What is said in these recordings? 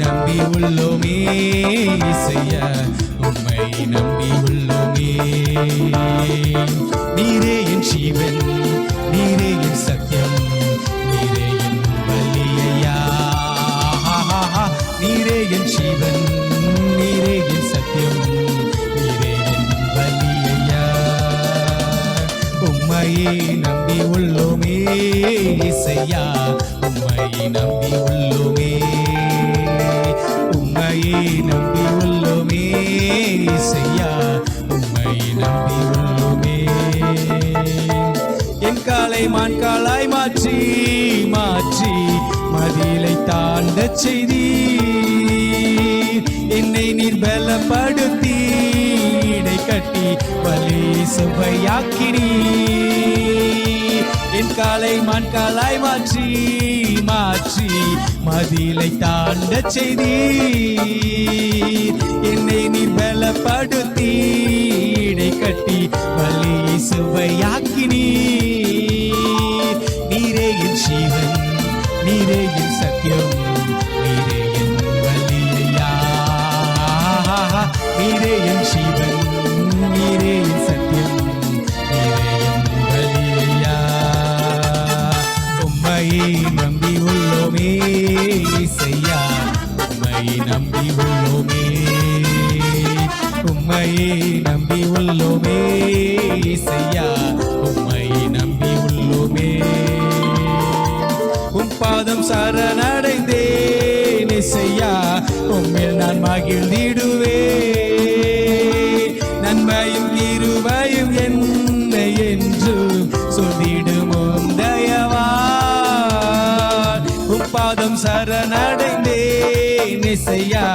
நம்பி உள்ளோமே இசையா, உம்மை நம்பி உள்ளோமே. நீரே என் ஜீவன், நீரே என் சத்தியம், நீரே என் பலியா. நீரே என் ஜீவன், நீரே என் சத்தியம், நீரே என் பலியா. உம்மையே நம்பி உள்ளோமே இசையா, உம்மை நம்பி உள்ளோமே. உம்மையே நம்பி உள்ளோமே இசையா, உம்மை நம்பி உள்ளோமே. என் காலை மான் காலாய் மாற்றி மாற்றி மதிலை தாண்ட செய்தி, என்னை நீர் பலப்படுத்தி இடை கட்டி பலி சுவையாக்கினி. என் காலை மான் காலாய் மாற்றி மாற்றி மதிலை தாண்ட செய்தி, என்னை நீர் பலப்படுத்தி இடை கட்டி பலி சுவையாக்கினி. நீரே என் ஜீவன், நீரே என் சத்தியம், நீரே என் பலியா. நீரே என் ஜீவன், நீரே என் சத்தியம், நீரே என் பலியா. உம்மையே நம்பி உள்ளோமே இசையா, உம்மை நம்பி உள்ளோமே. உம்மையே நம்பி உள்ளோமே இசையா, உம்மை நம்பி உள்ளோமே. உம் பாதம் சரணடைந்தேன் இசையா, உம்மில் நான் மகிழ்ந்திடுவே. நன்மையும் கிருபையும் என்னை என்று சொல்லிடும் உம் தயவால். உம் பாதம் சரணடைந்தேன் இசையா,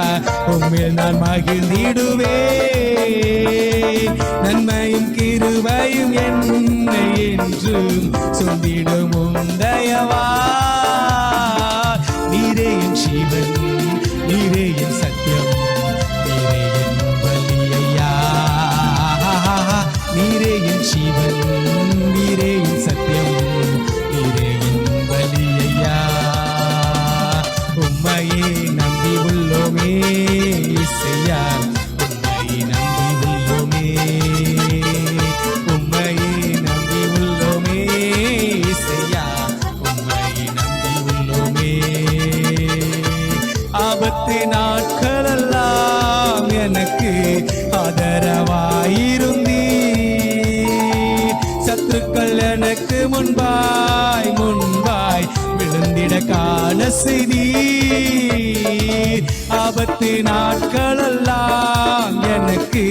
உம்மில் நான் மகிழ்ந்திடுவே. நன்மையும் கிருபையும் என்னை என்று சொல்லிடும் உம் தயவால். நீரே என் ஜீவன், நீரே என் சத்தியம், நீரே என் பலியா. நீரே என் ஜீவன், நீரே என் சத்தியம், நீரே என் பலியா. உம்மையே நம்பி உள்ளோமே இசையா, உம்மை நம்பி உள்ளோமே. உம்மையே நம்பி உள்ளோமே இசையா, உம்மை நம்பி உள்ளோமே. ஆபத்து நாட்களெல்லாம் எனக்கு ஆதரவாயிருந்தீர். சத்துருக்கள் எனக்கு முன்பாய் முன்பாய் விழுந்திட காண செய்தீர். ஆபத்து நாட்களெல்லாம் எனக்கு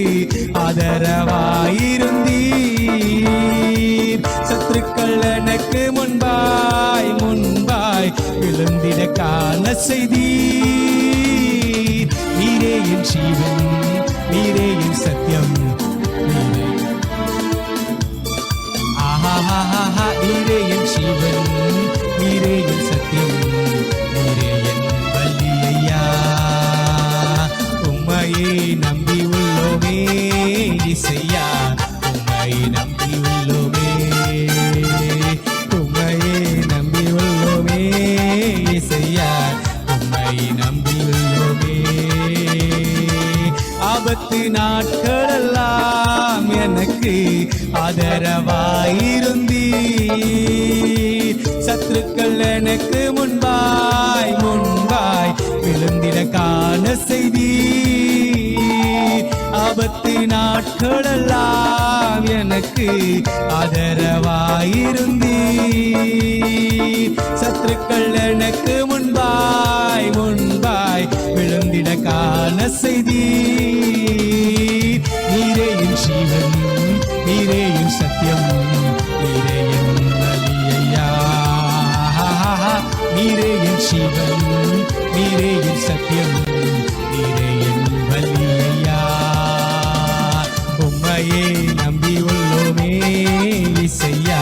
ஆதரவாயிருந்தீர். சத்துருக்கள் எனக்கு முன்பாய் முன்பாய் விழுந்திட காண செய்தீர். நீரே என் ஜீவன், நீரே என் சத்தியம், நீரே நீரே என் ஜீவன், நீரே என் சத்தியம், நீரே என் பலியா. உம்மையே நம்பி உள்ளோமே இசையா, உம்மை நம்பி உள்ளோமே. உம்மையே நம்பி உள்ளோமே இசையா, உம்மை நம்பி உள்ளோமே. ஆபத்து நாட்களெல்லாம் எனக்கு ஆதரவாயிருந்தீர். சத்துருக்கள் எனக்கு முன்பாய் முன்பாய் விழுந்திட காண செய்தீர். ஆபத்து நாட்களெல்லாம் எனக்கு ஆதரவாயிருந்தீர். சத்துருக்கள் எனக்கு முன்பாய் முன்பாய் விழுந்திட காண செய்தீர். நீரே என் ஜீவன், நீரே என் சத்தியம், நீரே என் பலியா. நீரே என் ஜீவன், நீரே என் சத்தியம், நீரே என் பலியா. உம்மையே நம்பி உள்ளோமே இசையா,